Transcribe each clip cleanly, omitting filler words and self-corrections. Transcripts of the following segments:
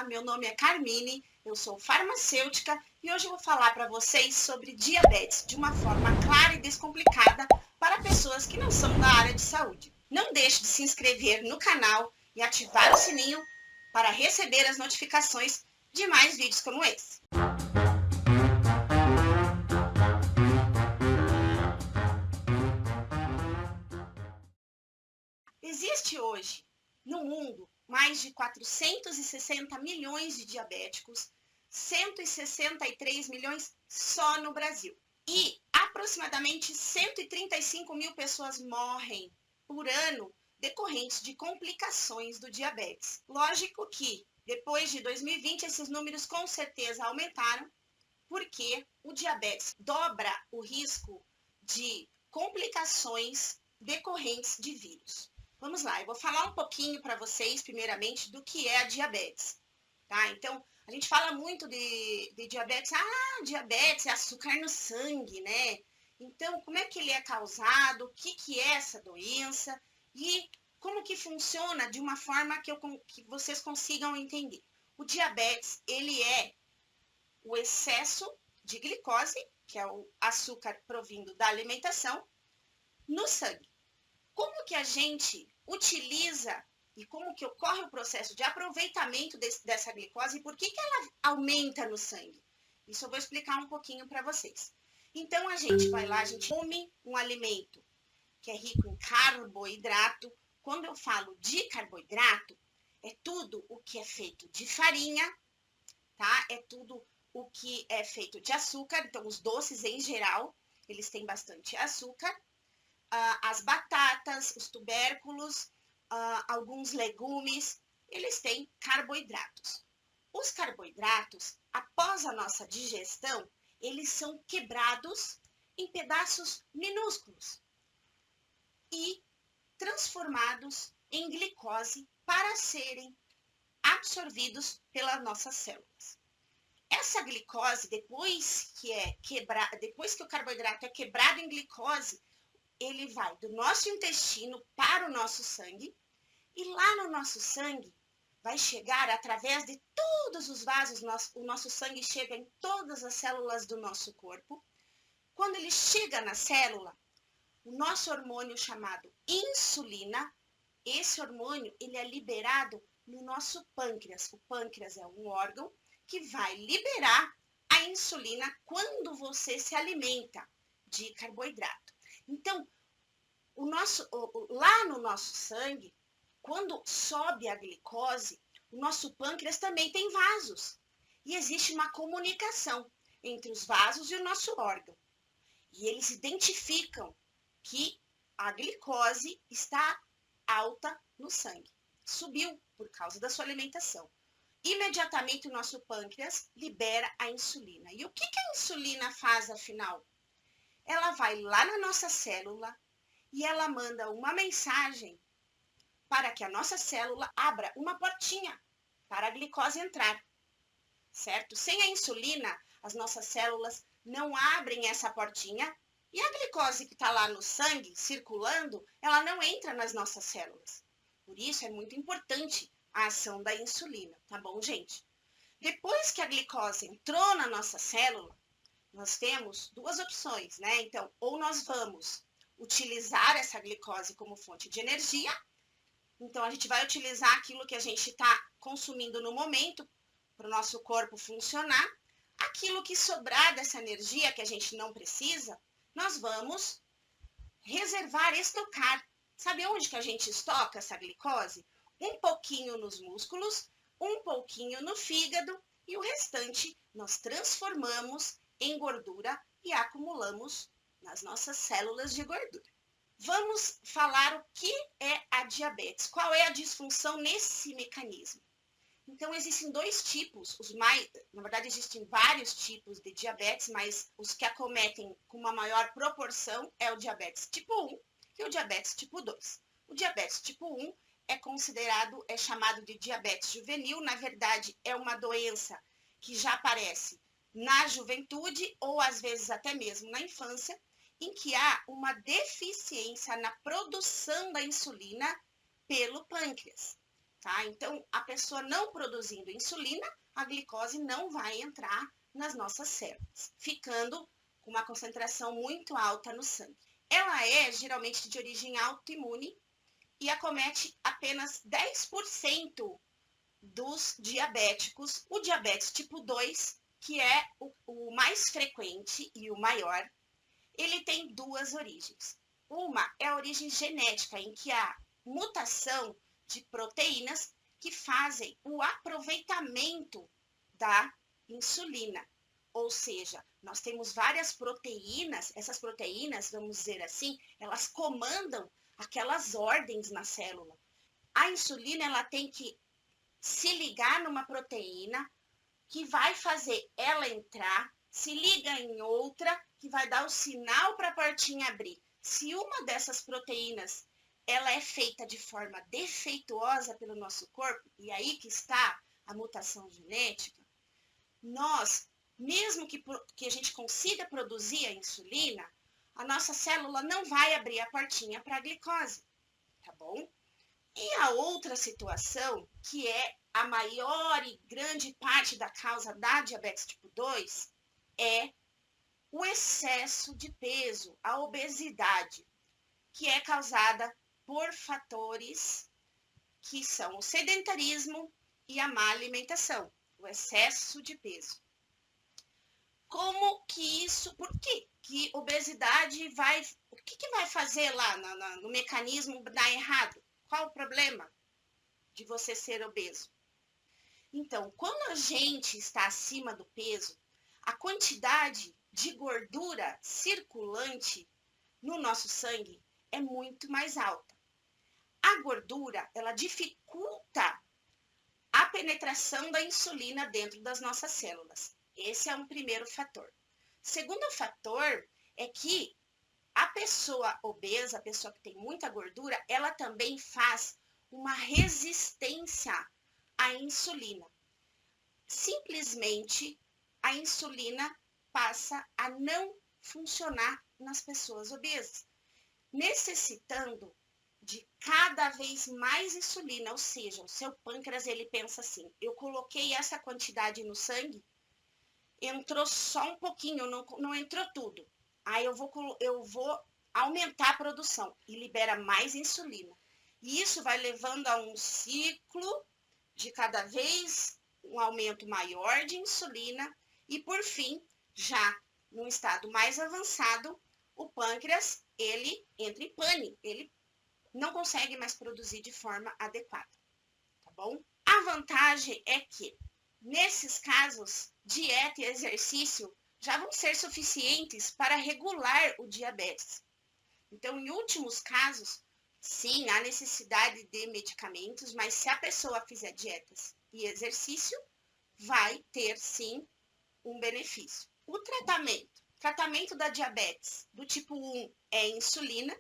Olá, meu nome é Carmine, eu sou farmacêutica e hoje eu vou falar para vocês sobre diabetes de uma forma clara e descomplicada para pessoas que não são da área de saúde. Não deixe de se inscrever no canal e ativar o sininho para receber as notificações de mais vídeos como esse. Existe hoje, no mundo, mais de 460 milhões de diabéticos, 163 milhões só no Brasil. E aproximadamente 135 mil pessoas morrem por ano decorrentes de complicações do diabetes. Lógico que, depois de 2020, esses números com certeza aumentaram, porque o diabetes dobra o risco de complicações decorrentes de vírus. Vamos lá, eu vou falar um pouquinho para vocês, primeiramente, do que é a diabetes, tá? Então, a gente fala muito de diabetes, diabetes é açúcar no sangue, né? Então, como é que ele é causado, o que é essa doença e como que funciona de uma forma que vocês consigam entender. O diabetes, ele é o excesso de glicose, que é o açúcar provindo da alimentação, no sangue. Como que a gente utiliza e como que ocorre o processo de aproveitamento dessa glicose e por que ela aumenta no sangue? Isso eu vou explicar um pouquinho para vocês. Então, a gente vai lá, a gente come um alimento que é rico em carboidrato. Quando eu falo de carboidrato, é tudo o que é feito de farinha, tá? É tudo o que é feito de açúcar, então os doces em geral, eles têm bastante açúcar. As batatas, os tubérculos, alguns legumes, eles têm carboidratos. Os carboidratos, após a nossa digestão, eles são quebrados em pedaços minúsculos e transformados em glicose para serem absorvidos pelas nossas células. Essa glicose, depois que o carboidrato é quebrado em glicose, ele vai do nosso intestino para o nosso sangue e lá no nosso sangue vai chegar através de todos os vasos, o nosso sangue chega em todas as células do nosso corpo. Quando ele chega na célula, o nosso hormônio chamado insulina, esse hormônio ele é liberado no nosso pâncreas. O pâncreas é um órgão que vai liberar a insulina quando você se alimenta de carboidrato. Então, lá no nosso sangue, quando sobe a glicose, o nosso pâncreas também tem vasos. E existe uma comunicação entre os vasos e o nosso órgão. E eles identificam que a glicose está alta no sangue. Subiu por causa da sua alimentação. Imediatamente o nosso pâncreas libera a insulina. E o que a insulina faz, afinal? Ela vai lá na nossa célula e ela manda uma mensagem para que a nossa célula abra uma portinha para a glicose entrar, certo? Sem a insulina, as nossas células não abrem essa portinha e a glicose que está lá no sangue, circulando, ela não entra nas nossas células. Por isso é muito importante a ação da insulina, tá bom, gente? Depois que a glicose entrou na nossa célula, nós temos duas opções, né? Então, ou nós vamos utilizar essa glicose como fonte de energia, então a gente vai utilizar aquilo que a gente está consumindo no momento para o nosso corpo funcionar. Aquilo que sobrar dessa energia que a gente não precisa, nós vamos reservar, estocar. Sabe onde que a gente estoca essa glicose? Um pouquinho nos músculos, um pouquinho no fígado e o restante nós transformamos em gordura e acumulamos nas nossas células de gordura. Vamos falar o que é a diabetes, qual é a disfunção nesse mecanismo. Então, existem dois tipos, na verdade existem vários tipos de diabetes, mas os que acometem com uma maior proporção é o diabetes tipo 1 e o diabetes tipo 2. O diabetes tipo 1 é chamado de diabetes juvenil, na verdade é uma doença que já aparece na juventude ou às vezes até mesmo na infância, em que há uma deficiência na produção da insulina pelo pâncreas. tá? Então, a pessoa não produzindo insulina, a glicose não vai entrar nas nossas células, ficando com uma concentração muito alta no sangue. Ela é geralmente de origem autoimune e acomete apenas 10% dos diabéticos. O diabetes tipo 2, que é o mais frequente e o maior, ele tem duas origens. Uma é a origem genética, em que há mutação de proteínas que fazem o aproveitamento da insulina. Ou seja, nós temos várias proteínas, essas proteínas, vamos dizer assim, elas comandam aquelas ordens na célula. A insulina, ela tem que se ligar numa proteína que vai fazer ela entrar, se liga em outra, que vai dar o sinal para a portinha abrir. Se uma dessas proteínas ela é feita de forma defeituosa pelo nosso corpo, e aí que está a mutação genética, nós, mesmo que a gente consiga produzir a insulina, a nossa célula não vai abrir a portinha para a glicose, tá bom? E a outra situação, que é a maior e grande parte da causa da diabetes tipo 2, é o excesso de peso, a obesidade, que é causada por fatores que são o sedentarismo e a má alimentação, o excesso de peso. Como que isso, por quê que obesidade vai, o que vai fazer lá no mecanismo dar errado? Qual o problema de você ser obeso? Então, quando a gente está acima do peso, a quantidade de gordura circulante no nosso sangue é muito mais alta. A gordura, ela dificulta a penetração da insulina dentro das nossas células. Esse é um primeiro fator. Segundo fator é que a pessoa obesa, a pessoa que tem muita gordura, ela também faz uma resistência à insulina. Simplesmente a insulina passa a não funcionar nas pessoas obesas, necessitando de cada vez mais insulina, ou seja, o seu pâncreas ele pensa assim, eu coloquei essa quantidade no sangue, entrou só um pouquinho, não entrou tudo, aí eu vou aumentar a produção e libera mais insulina. E isso vai levando a um ciclo de cada vez um aumento maior de insulina e, por fim, já num estado mais avançado, o pâncreas, ele entra em pane, ele não consegue mais produzir de forma adequada, tá bom? A vantagem é que, nesses casos, dieta e exercício já vão ser suficientes para regular o diabetes. Então, em últimos casos, sim, há necessidade de medicamentos, mas se a pessoa fizer dietas e exercício, vai ter, sim, um benefício. O tratamento da diabetes do tipo 1 é insulina.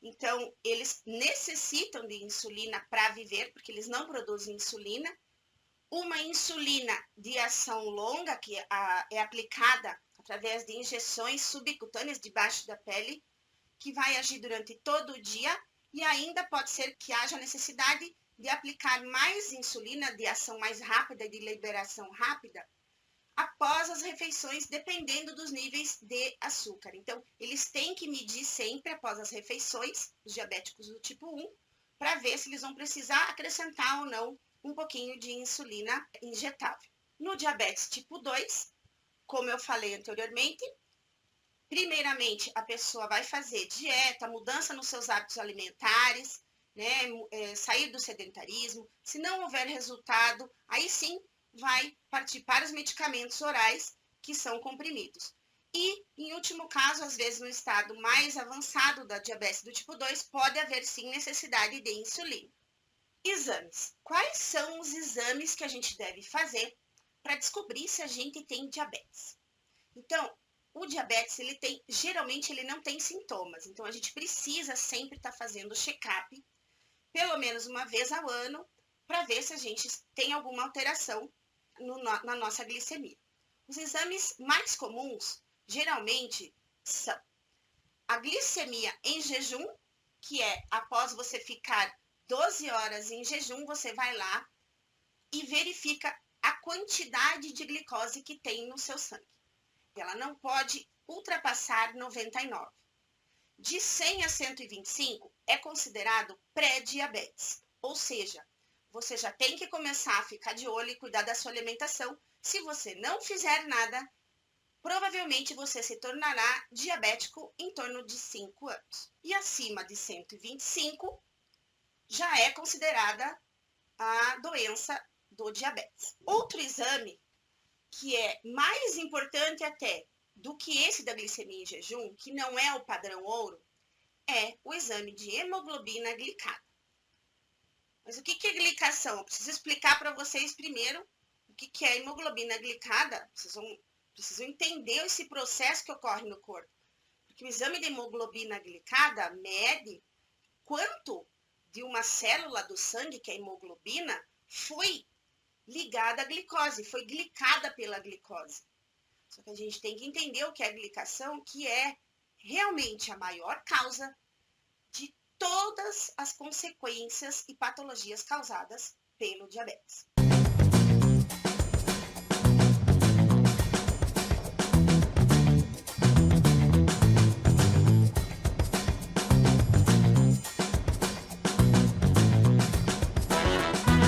Então, eles necessitam de insulina para viver, porque eles não produzem insulina. Uma insulina de ação longa, que é aplicada através de injeções subcutâneas debaixo da pele, que vai agir durante todo o dia, e ainda pode ser que haja necessidade de aplicar mais insulina de ação mais rápida e de liberação rápida após as refeições, dependendo dos níveis de açúcar. Então, eles têm que medir sempre após as refeições, os diabéticos do tipo 1, para ver se eles vão precisar acrescentar ou não um pouquinho de insulina injetável. No diabetes tipo 2, como eu falei anteriormente, primeiramente, a pessoa vai fazer dieta, mudança nos seus hábitos alimentares, né, sair do sedentarismo. Se não houver resultado, aí sim vai partir para os medicamentos orais, que são comprimidos. E, em último caso, às vezes no estado mais avançado da diabetes do tipo 2, pode haver sim necessidade de insulina. Exames. Quais são os exames que a gente deve fazer para descobrir se a gente tem diabetes? Então, o diabetes, geralmente ele não tem sintomas, então a gente precisa sempre estar fazendo check-up, pelo menos uma vez ao ano, para ver se a gente tem alguma alteração na nossa glicemia. Os exames mais comuns, geralmente, são a glicemia em jejum, que é após você ficar 12 horas em jejum, você vai lá e verifica a quantidade de glicose que tem no seu sangue. Ela não pode ultrapassar 99. De 100 a 125 é considerado pré-diabetes, ou seja, você já tem que começar a ficar de olho e cuidar da sua alimentação. Se você não fizer nada, provavelmente você se tornará diabético em torno de 5 anos. E acima de 125 já é considerada a doença do diabetes. Outro exame que é mais importante até do que esse da glicemia em jejum, que não é o padrão ouro, é o exame de hemoglobina glicada. Mas o que é glicação? Eu preciso explicar para vocês primeiro o que é a hemoglobina glicada. Precisam entender esse processo que ocorre no corpo. Porque o exame de hemoglobina glicada mede quanto de uma célula do sangue, que é a hemoglobina, foi ligada à glicose, foi glicada pela glicose. Só que a gente tem que entender o que é a glicação, que é realmente a maior causa de todas as consequências e patologias causadas pelo diabetes.